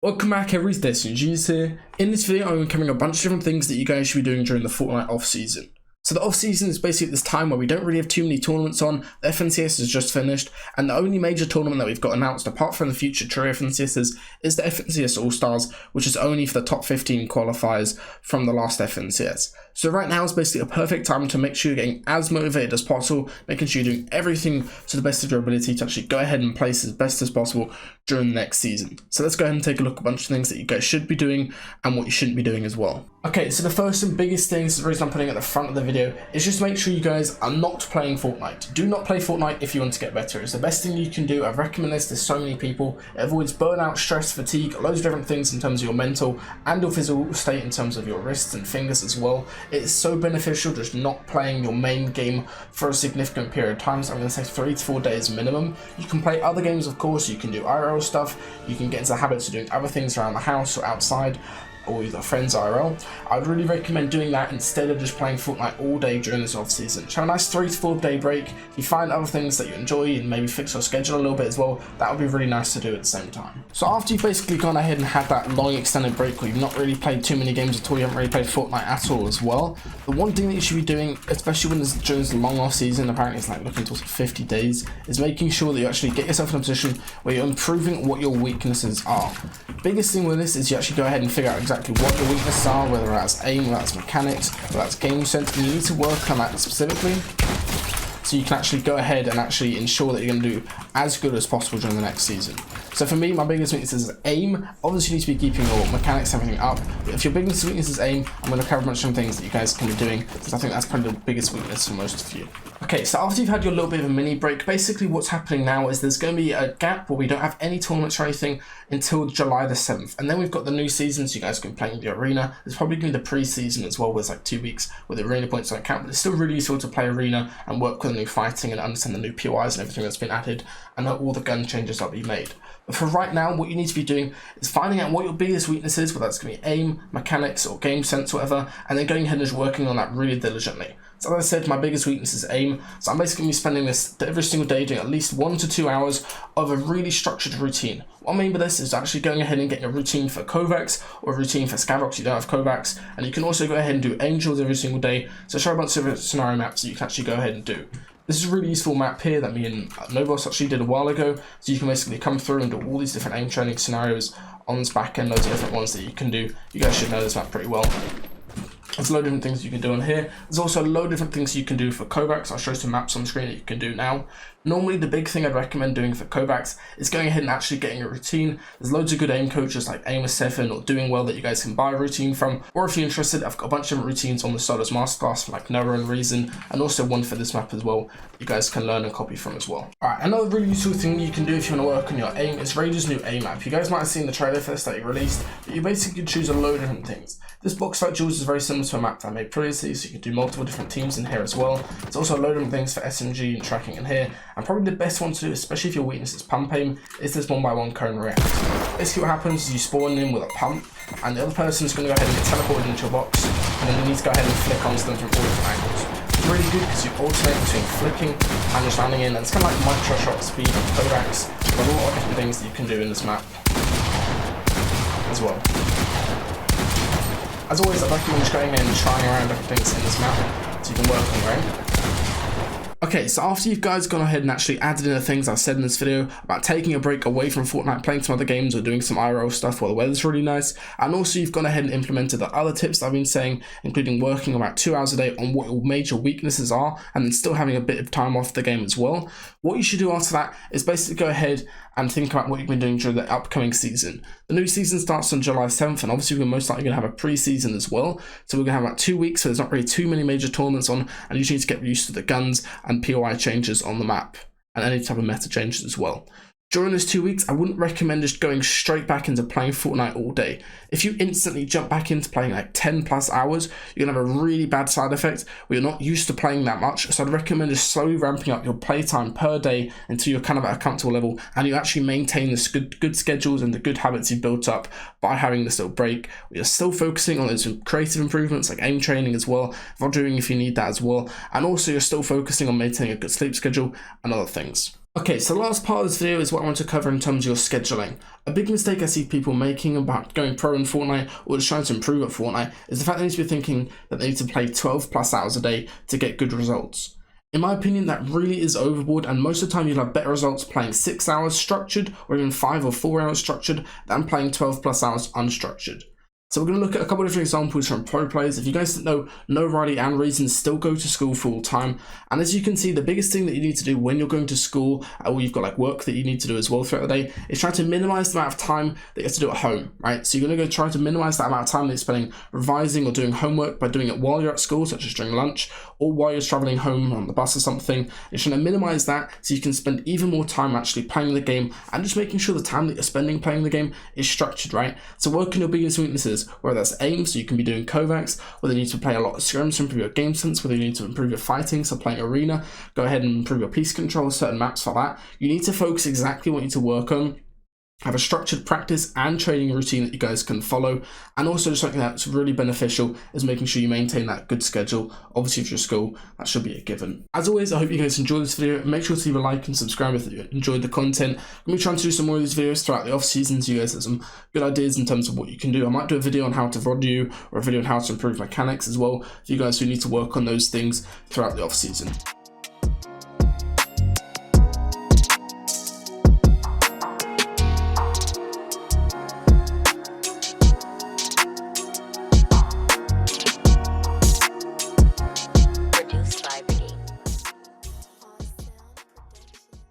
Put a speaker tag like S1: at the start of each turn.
S1: Welcome back everyone, DestinysJesus here. In this video I'm covering a bunch of different things that you guys should be doing during the Fortnite off-season. So the off-season is basically this time where we don't really have too many tournaments on, the FNCS has just finished, and the only major tournament that we've got announced apart from the future trio FNCSs is the FNCS All-Stars, which is only for the top 15 qualifiers from the last FNCS. So right now is basically a perfect time to make sure you're getting as motivated as possible, making sure you're doing everything to the best of your ability to actually go ahead and place as best as possible during the next season. So let's go ahead and take a look at a bunch of things that you guys should be doing and what you shouldn't be doing as well. Okay, so the first and biggest things, the reason I'm putting at the front of the video, is just make sure you guys are not playing Fortnite. Do not play Fortnite if you want to get better. It's the best thing you can do. I've recommended this to so many people. It avoids burnout, stress, fatigue, loads of different things in terms of your mental and your physical state in terms of your wrists and fingers as well. It's so beneficial just not playing your main game for a significant period of time. So I'm going to say 3 to 4 days minimum. You can play other games, of course. You can do IRL stuff. You can get into the habits of doing other things around the house or outside, or with your friends IRL. I would really recommend doing that instead of just playing Fortnite all day during this off season. Have a nice 3 to 4 day break. If you find other things that you enjoy and maybe fix your schedule a little bit as well, that would be really nice to do at the same time. So after you've basically gone ahead and had that long extended break where you've not really played too many games at all, you haven't really played Fortnite at all as well, the one thing that you should be doing, especially when it's during this long off season, apparently it's like looking towards 50 days, is making sure that you actually get yourself in a position where you're improving what your weaknesses are. Biggest thing with this is you actually go ahead and figure out exactly what your weaknesses are, whether that's aim, whether that's mechanics, whether that's game sense, and you need to work on that specifically so you can actually go ahead and actually ensure that you're going to do as good as possible during the next season. So for me, my biggest weakness is aim. Obviously you need to be keeping your mechanics and everything up, but if your biggest weakness is aim, I'm going to cover a bunch of things that you guys can be doing, because I think that's probably the biggest weakness for most of you. Okay, so after you've had your little bit of a mini break, basically what's happening now is there's going to be a gap where we don't have any tournaments or anything until July the 7th. And then we've got the new season, so you guys can play in the arena. There's probably going to be the pre-season as well, where it's like 2 weeks where the arena points don't count, but it's still really useful to play arena and work with the new fighting and understand the new POIs and everything that's been added and all the gun changes that will be made. But for right now, what you need to be doing is finding out what your biggest weakness is, whether that's going to be aim, mechanics, or game sense, or whatever, and then going ahead and just working on that really diligently. So as I said, my biggest weakness is aim, so I'm basically going to be spending this every single day doing at least 1 to 2 hours of a really structured routine. What I mean by this is actually going ahead and getting a routine for Kovacs or a routine for Scavocs. You don't have Kovacs, and you can also go ahead and do Angels every single day. So show a bunch of scenario maps that you can actually go ahead and do. This is a really useful map here that me and Novos actually did a while ago, so you can basically come through and do all these different aim training scenarios on this back end, loads of different ones that you can do. You guys should know this map pretty well. There's a load of different things you can do on here. There's also a load of different things you can do for Kovacs. I'll show some maps on screen that you can do now. Normally, the big thing I'd recommend doing for Kovacs is going ahead and actually getting a routine. There's loads of good aim coaches like Aim7 or Doing Well that you guys can buy a routine from. Or if you're interested, I've got a bunch of different routines on the Solos Masterclass from like Noah and Reason, and also one for this map as well you guys can learn and copy from as well. Alright, another really useful thing you can do if you want to work on your aim is Rage's new aim map. You guys might have seen the trailer for this that he released, but you basically choose a load of different things. This box fight duels is very similar to a map that I made previously, so you can do multiple different teams in here as well. There's also a load of different things for SMG and tracking in here, and probably the best one to do, especially if your weakness is pump aim, is this 1x1 cone react. Basically what happens is you spawn in with a pump, and the other person is going to go ahead and get teleported into a box, and then you need to go ahead and flick onto them from all different angles. It's really good because you alternate between flicking and just landing in, and it's kind of like micro shot speed and Kovacs. There's a lot of different things that you can do in this map as well. As always, I'd recommend just going in and trying around different things in this map so you can work on your aim. Okay, so after you guys gone ahead and actually added in the things I said in this video about taking a break away from Fortnite, playing some other games or doing some IRL stuff while the weather's really nice, and also you've gone ahead and implemented the other tips that I've been saying, including working about 2 hours a day on what your major weaknesses are, and then still having a bit of time off the game as well, what you should do after that is basically go ahead and think about what you've been doing during the upcoming season. The new season starts on July 7th, and obviously we're most likely going to have a pre-season as well, so we're going to have about 2 weeks, so there's not really too many major tournaments on, and you just need to get used to the guns and POI changes on the map, and any type of meta changes as well. During those 2 weeks, I wouldn't recommend just going straight back into playing Fortnite all day. If you instantly jump back into playing like 10 plus hours, you're gonna have a really bad side effect where you're not used to playing that much. So I'd recommend just slowly ramping up your playtime per day until you're kind of at a comfortable level and you actually maintain this good schedules and the good habits you've built up by having this little break. You're still focusing on those creative improvements like aim training as well, VODing if you need that as well. And also you're still focusing on maintaining a good sleep schedule and other things. Okay, so the last part of this video is what I want to cover in terms of your scheduling. A big mistake I see people making about going pro in Fortnite or just trying to improve at Fortnite is the fact they need to be thinking that they need to play 12 plus hours a day to get good results. In my opinion, that really is overboard, and most of the time you'll have better results playing 6 hours structured or even 5 or 4 hours structured than playing 12 plus hours unstructured. So we're going to look at a couple of different examples from pro players. If you guys didn't know, no Riley and Reason still go to school full time. And as you can see, the biggest thing that you need to do when you're going to school, or you've got like work that you need to do as well throughout the day, is try to minimize the amount of time that you have to do at home, right? So you're going to go try to minimize that amount of time that you're spending revising or doing homework by doing it while you're at school, such as during lunch, or while you're traveling home on the bus or something. You're trying to minimize that so you can spend even more time actually playing the game and just making sure the time that you're spending playing the game is structured, right? So work on your biggest weaknesses, whether that's aim, so you can be doing Kovacs, whether you need to play a lot of scrims to improve your game sense, whether you need to improve your fighting, so playing arena, go ahead and improve your piece control, certain maps for that. You need to focus exactly what you need to work on. Have a structured practice and training routine that you guys can follow, and also just something that's really beneficial is making sure you maintain that good schedule. Obviously, if you're school, that should be a given. As always, I hope you guys enjoyed this video. Make sure to leave a like and subscribe if you enjoyed the content. I'm going to be trying to do some more of these videos throughout the off season, so you guys have some good ideas in terms of what you can do. I might do a video on how to VOD you, or a video on how to improve mechanics as well, for you guys who need to work on those things throughout the off season.